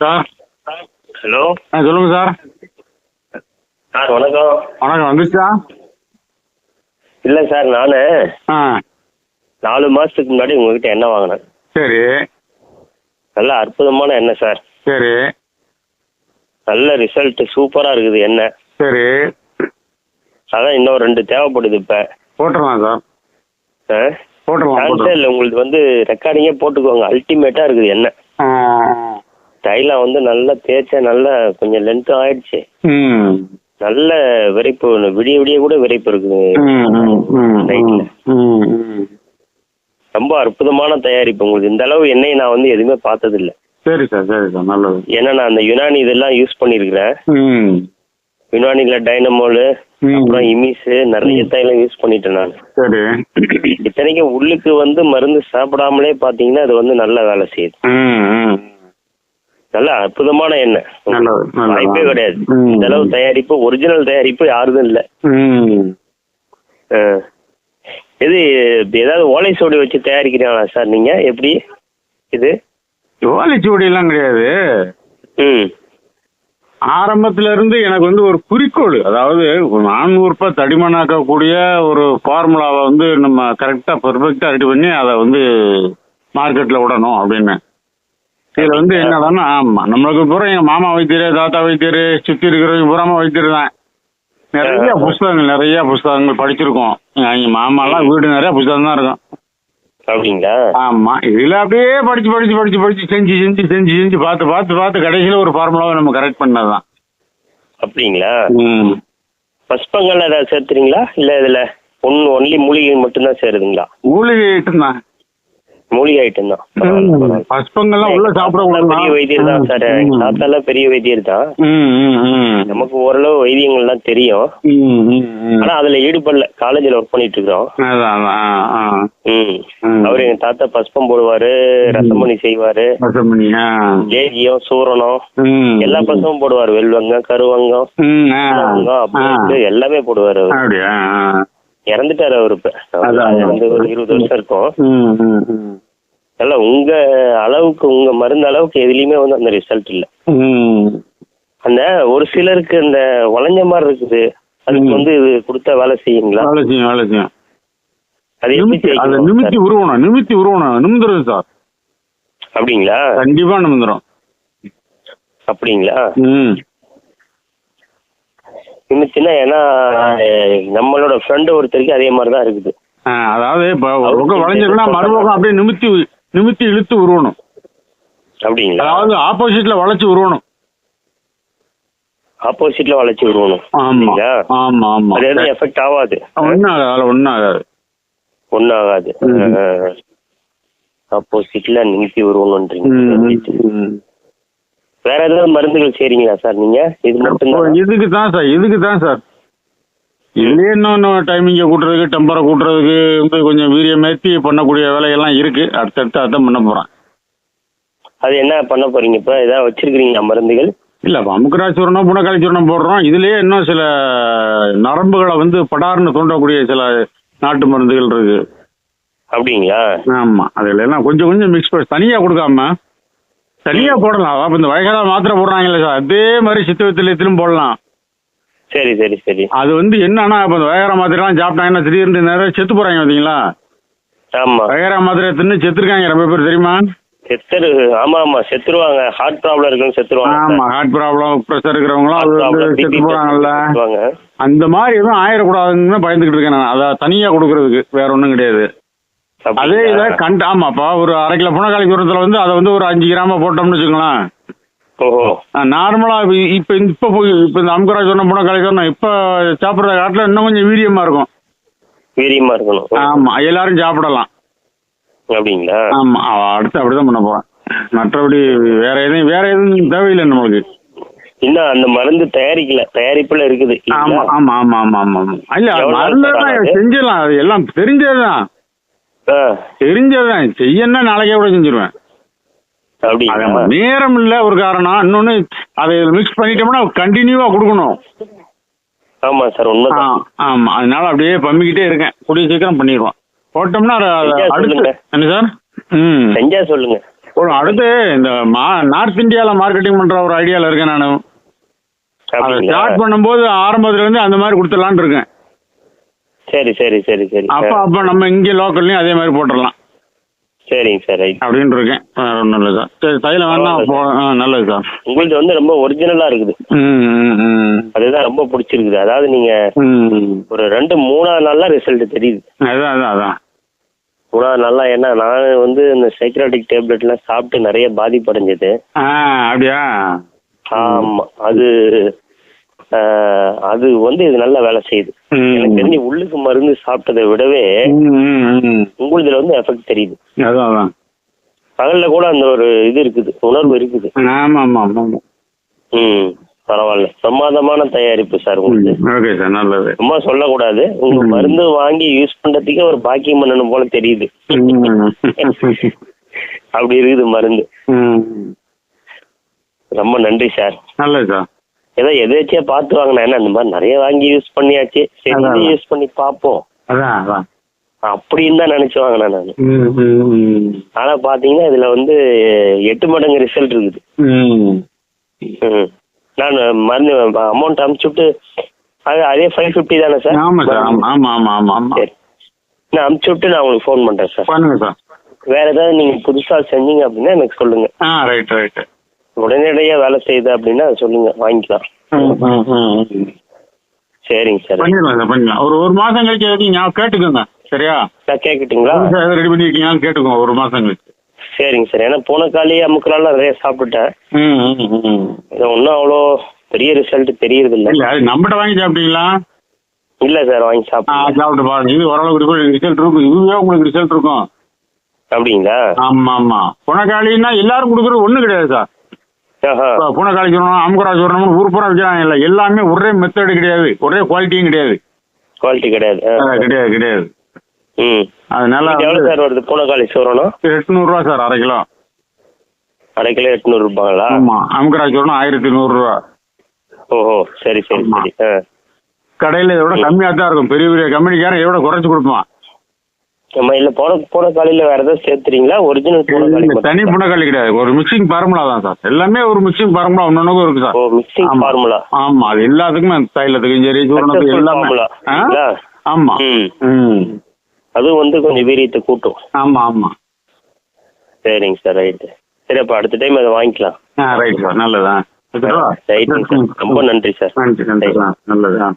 Sir. Hello. சொல்லுங்க sir. Sir வணக்கம். வணக்கம். வந்துச்சா? இல்லை சார், நான் ஆ 4 மாதத்துக்கு முன்னாடி உங்ககிட்ட எண்ணெய் வாங்கினேன். சரி நல்ல அற்புதமான எண்ணெய் சார். சரி நல்ல ரிசல்ட் சூப்பராக இருக்குது எண்ணெய். சரி அதான் இன்னும் 2 தேவைப்படுது இப்போ. போட்டுடலாம் சார். போட்டுடலாம். சான்ஸே இல்லை, உங்களுக்கு வந்து ரெக்கார்டிங்கே போட்டுக்கோங்க. அல்டிமேட்டாக இருக்குது எண்ணெய். தைலம் வந்து நல்லா தேய்ச்சா நல்லா கொஞ்சம் லென்த் ஆயிடுச்சு. நல்ல விரைப்பு, விடிய விடிய கூட விரைப்பு இருக்குது நைட்டில். ரொம்ப அற்புதமான தயாரிப்பு. உங்களுக்கு இந்த அளவு எண்ணெய் நான் வந்து எதுவுமே பார்த்ததில்லை. சரி சார். சரி சார். நல்லது. ஏன்னா நான் அந்த யுனானி இதெல்லாம் யூஸ் பண்ணியிருக்கிறேன். யுனானியில் டைனமோலு, அப்புறம் இமிஸ், நிறைய தைலம் யூஸ் பண்ணிட்டேன் நான். சரி. இத்தனைக்கும் உள்ளுக்கு வந்து மருந்து சாப்பிடாமலே பார்த்தீங்கன்னா அது வந்து நல்ல வேலை செய்யுது. நல்ல அற்புதமான எண்ணெய், வாய்ப்பே கிடையாது. இந்த அளவு தயாரிப்பு, ஒரிஜினல் தயாரிப்பு யாருதும் இல்லை. இது ஏதாவது ஓலைச்சுவடி வச்சு தயாரிக்கிறீங்களா சார் நீங்க? எப்படி இது? ஓலைச்சுவடியெல்லாம் கிடையாது. ஆரம்பத்துல இருந்து எனக்கு வந்து ஒரு குறிக்கோள், அதாவது 400 ரூபாய் தடிமனாக்கக்கூடிய ஒரு ஃபார்முலாவை வந்து நம்ம கரெக்டா பெர்ஃபெக்டா ரெடி பண்ணி அதை வந்து மார்க்கெட்ல விடணும் அப்படின்னு. இதுல வந்து என்னதானா, ஆமா நம்மளுக்கு பூரா எங்க மாமா வைத்தியர், தாத்தா வைத்தியர், சுத்தி இருக்கிறவங்க பூராம வைத்தியர் தான். நிறைய புஸ்தகங்கள் படிச்சிருக்கோம். எங்க மாமாலாம் வீடு நிறைய புஸ்தகம் தான் இருக்கும். அப்படிங்களா? ஆமா. இதுல அப்படியே படிச்சு செஞ்சு பார்த்து கடைசியில ஒரு ஃபார்முலாவை நம்ம கரெக்ட் பண்ணதுதான். அப்படிங்களா? பஸ்பங்கள் ஏதாவது சேர்த்துறீங்களா? இல்ல இதுல ஒன்லி மூலிகை மட்டும்தான் சேருதுங்களா? மூலிகை ஐட்டம் தான். மூலிகை ஐட்டம் தான். பஸ்பங்கள்லாம் உள்ள சாப்பிட பெரிய வைத்தியர் தான் சார். தாத்தாலாம் பெரிய வைத்தியர் தான். நமக்கு ஓரளவு வைத்தியங்கள்லாம் தெரியும். ஆனா அதுல ஈடுபடல. காலேஜ்ல ஒர்க் பண்ணிட்டு இருக்கிறோம். அவரு எங்க தாத்தா பஸ்பம் போடுவாரு, ரசமணி செய்வாரு, லேகியம், சூரணம், எல்லா பசமும் போடுவாரு. வெல்வங்கம், கருவங்கம், எல்லாமே போடுவாரு. இறந்துட்டாரு அவரு. இப்ப ஒரு 20 வருஷம் இருக்கும். இல்ல உங்க அளவுக்கு, உங்க மருந்து அளவுக்கு எதுலயுமே வந்து அந்த ரிசல்ட் இல்ல. அந்த ஒரு சிலருக்கு இந்த வளைஞ்ச மாதிரி இருக்குது, அதுக்கு வந்து இது கொடுத்தா வேலை செய்யுங்களா? வேலை செய்யும். அது எப்படி நிமித்தி உருவணும் நிமிந்துரும் சார். அப்படிங்களா? கண்டிப்பா நிமிந்துரும். அப்படிங்களா? நிமித்தினா, ஏன்னா நம்மளோட ஃப்ரெண்டு ஒருத்தருக்கு அதே மாதிரிதான் இருக்குது. அதாவது இப்ப ஒரு பக்கம் வளைஞ்சிருக்குன்னா மறுபக்கம் அப்படியே நிமித்தி இழுத்து உருவணும். அப்படிங்களா? அதாவது ஆப்போசிட்ல வளைச்சு உருவணும். ஆப்போசிட்ல வளைச்சு உருவணும். ஆமா. அது எதுவும் எஃபெக்ட் ஆகாது? ஒன்னும் ஆகாது. ஆப்போசிட்ல நிமித்தி உருவணும்ன்றீங்க. வேற ஏதாவது மருந்துகள் செய்றீங்களா சார் நீங்க? இது மட்டும் இதுக்கு தான் சார். இதுலயே இன்னும் டைமிங்க கூட்டுறதுக்கு, டெம்பரை கூட்டுறதுக்கு வந்து கொஞ்சம் வீரியம் ஏற்றி பண்ணக்கூடிய வேலைகள்லாம் இருக்கு. அடுத்தடுத்து அதான் பண்ண போறேன். அது என்ன பண்ண போறீங்க இப்ப? ஏதாவது வச்சிருக்கீங்களா மருந்துகள்? இல்ல, அமுக்கராஜ் சூரணம், புனக்காளி சூரணம் போடுறோம். இதுலயே இன்னும் சில நரம்புகளை வந்து படார்னு தோன்றக்கூடிய சில நாட்டு மருந்துகள் இருக்கு. அப்படிங்களா? ஆமா. அதுல எல்லாம் கொஞ்சம் மிக்ஸ் பண்ணி தனியா கொடுக்காம தனியா போடலாம். அதாவது இந்த வயசான மாத்திரை போடுறாங்கல்ல சார், அதே மாதிரி சித்த வைத்தியத்திலும் போடலாம். சரி. அது வந்து என்னன்னா, இப்ப வயகார மாத்திரை எல்லாம் சாப்பிட்டாங்கன்னா திடீர்னு நிறைய செத்து போறாங்க பாத்தீங்களா? ஆமா. வயகார மாத்திரை தின்னு செத்துருக்காங்க ரொம்ப பேர், தெரியுமா? ஆமா செத்துருவாங்க. ஹார்ட் ப்ராப்ளம் இருக்குன்னு செத்துருவாங்க. ஆமா, ஹார்ட் ப்ராப்ளம், பிரஷர் இருக்கிறவங்களும் செத்து போறாங்கல்ல. அந்த மாதிரி எதுவும் ஆயிடக்கூடாதுன்னு பயந்துகிட்டு இருக்கேன் நான். அதை தனியா கொடுக்கறதுக்கு வேற ஒண்ணும் கிடையாது. அதே இதை ஆமாப்பா, ஒரு 1/2 கிலோ புனக்காளி தூரத்துல வந்து அதை வந்து ஒரு 5 கிராம போட்டோம்னு வச்சுக்கலாம். நார்மலா இப்ப இந்த அமுக்கராஜ் சொன்ன புனக்காளி சொன்ன இப்ப சாப்பிடுற காட்டுல இன்னும் கொஞ்சம் வீரியமா இருக்கும். ஆமா, எல்லாரும் சாப்பிடலாம். அப்படிங்களா? ஆமா. அடுத்து அப்படிதான் பண்ண போறேன். மற்றபடி வேற எதுவும் தேவையில்லை நம்மளுக்கு. இன்னும் அந்த மருந்து தயாரிப்புல இருக்குது. ஆமா. இல்ல, மருந்து செஞ்சிடலாம். அது எல்லாம் தெரிஞ்சதுதான். செய்யணும்னா நாளைக்கே கூட செஞ்சிருவேன். நேரம் இல்ல ஒரு காரணம். இன்னொன்னு, அதை மிக்ஸ் பண்ணிட்டோம்னா கண்டினியூவா கொடுக்கணும். ஆமா சார், உண்மைதான். ஆமா, அதனால அப்படியே பம்பிக்கிட்டே இருக்கேன். கூடிய சீக்கிரம் பண்ணிடுவோம். போட்டோம்னா அடுத்து என்ன சார்? செஞ்சா சொல்லுங்க. அடுத்து இந்த நார்த் இந்தியால மார்க்கெட்டிங் பண்ற ஒரு ஐடியால இருக்கேன் நான். அதை ஸ்டார்ட் பண்ணும்போது ஆரம்பத்துல இருந்து அந்த மாதிரி கொடுத்துடலான்னு இருக்கேன். சரி சரி சரி சரி. அப்ப நம்ம இங்க லோக்கல்லையும் அதே மாதிரி போட்டுடலாம். சரிங்க சார், ரைட் அப்படின்னு இருக்கேன். நல்லது சார். சரி, தைலம் வேணா நல்லது சார். உங்களுக்கு வந்து ரொம்ப ஒரிஜினலா இருக்குது. அதுதான் ரொம்ப பிடிச்சிருக்குது. அதாவது நீங்க ஒரு 2-3 நாள்ல ரிசல்ட் தெரியுது. அதான் 3 நாள்ல. ஏன்னா நான் வந்து இந்த சைக்ராட்டிக் டேப்லெட்லாம் சாப்பிட்டு நிறைய பாதிப்படைஞ்சது. அப்படியா? ஆமா, அது வந்து இது நல்ல வேலை செய்யுது. எனக்கு தெரிஞ்சு உள்ளுக்கு மருந்து சாப்பிட்டதை விடவே உங்களுதுல வந்து எஃபெக்ட் தெரியுது. பகல்ல கூட அந்த ஒரு இது இருக்குது, உணர்வு இருக்குது. பரவாயில்ல, பிரமாதமான தயாரிப்பு சார் உங்களுக்கு. சும்மா சொல்லக்கூடாது, உங்க மருந்து வாங்கி யூஸ் பண்றதுக்கே ஒரு பாக்கியம் பண்ணணும் போல தெரியுது. அப்படி இருக்குது மருந்து. ரொம்ப நன்றி சார். நல்லது சார். ஏதோ எதாச்சியா பார்த்து வாங்கினா என்ன, இந்த மாதிரி நிறைய வாங்கி யூஸ் பண்ணியாச்சு, சரி யூஸ் பண்ணி பார்ப்போம் அப்படின்னு தான் நினைச்சு வாங்கினேன் நான். ஆனா பாத்தீங்கன்னா இதுல வந்து 8 மடங்கு ரிசல்ட் இருக்குது. நான் மருந்து அமௌண்ட் அனுப்பிச்சுட்டு அதே 550 தானே சார்? சரி, நான் அனுப்பிச்சு விட்டு நான் உங்களுக்கு ஃபோன் பண்றேன் சார். வேற ஏதாவது நீங்க புதுசா செஞ்சீங்க அப்படின்னா எனக்கு சொல்லுங்க. உடனடியா வேலை செய்யுது அப்படின்னா சொல்லுங்க, வாங்கிக்கலாம். சரிங்க சார், பண்ணிடலாம். ஒரு மாசம் கழிச்சு கேட்டுக்கோங்க. சரியா? நான் கேட்கட்டுங்களா? ரெடி பண்ணிருக்கீங்கன்னு கேட்டுக்கோங்க ஒரு மாசம் கழிச்சு. சரிங்க சார். ஏன்னா போன காலி அமுக்கெல்லாம் நிறைய சாப்பிட்டுட்டேன். ஒன்னும் அவ்வளோ பெரிய ரிசல்ட் தெரியறது இல்ல. நம்மகிட்ட வாங்கி சாப்பிட்டீங்களா? இல்ல சார், வாங்கி சாப்பிட்டு பாருங்க. இது ஓரளவுக்கு ரிசல்ட் இருக்கும். இதுவே உங்களுக்கு ரிசல்ட் இருக்கும். அப்படிங்களா? ஆமா. புனக்காளின்னா எல்லாரும் கொடுக்குறது ஒண்ணு கிடையாது சார். புனக்காளி சொல்லணும், அமுகரா சொல்லணும், ஊர் பூரா விற்கிறாங்க. இல்லை, எல்லாமே ஒரே மெத்தடு கிடையாது, ஒரே குவாலிட்டியும் கிடையாது. கிடையாது. அதனால எவ்வளவு சார் வருது பூனக்காளி சோறணும்? 800 ரூபா சார், அரை கிலோ. 800 ரூபாங்களா? ஆமா. அமுகரா சோறணும் 1100 ரூபா. ஓஹோ, சரி சரி சரி. கடையில இதோட கம்மியா தான் இருக்கும். பெரிய பெரிய கம்பெனிக்காரன் இதோட குறைச்சு கொடுப்பான். இல்ல பூனக்காளியில வேற ஏதாவது சேர்த்துறீங்களா? ஒரிஜினல் பூனக்காளி தனி பூனக்காளி கிடையாது, ஒரு மிக்சிங் ஃபார்முலா தான் சார். எல்லாமே ஒரு மிக்சிங் ஃபார்முலா ஒன்னொன்னுக்கும் இருக்கு சார். Mixing formula. ஆமா, அது எல்லாத்துக்குமே தைலத்துக்கும் சரி, சூரணத்துக்கு எல்லாமே. ஆமா. அது வந்து கொஞ்சம் வீரியத்தை கூட்டும். ஆமா. சரிங்க சார், ரைட்டு. சரி, அப்ப அடுத்த டைம் அதை வாங்கிக்கலாம். ரைட் சார், நல்லதா. ரைட்டுங்க சார், ரொம்ப நன்றி சார். நன்றி சார், நல்லதா.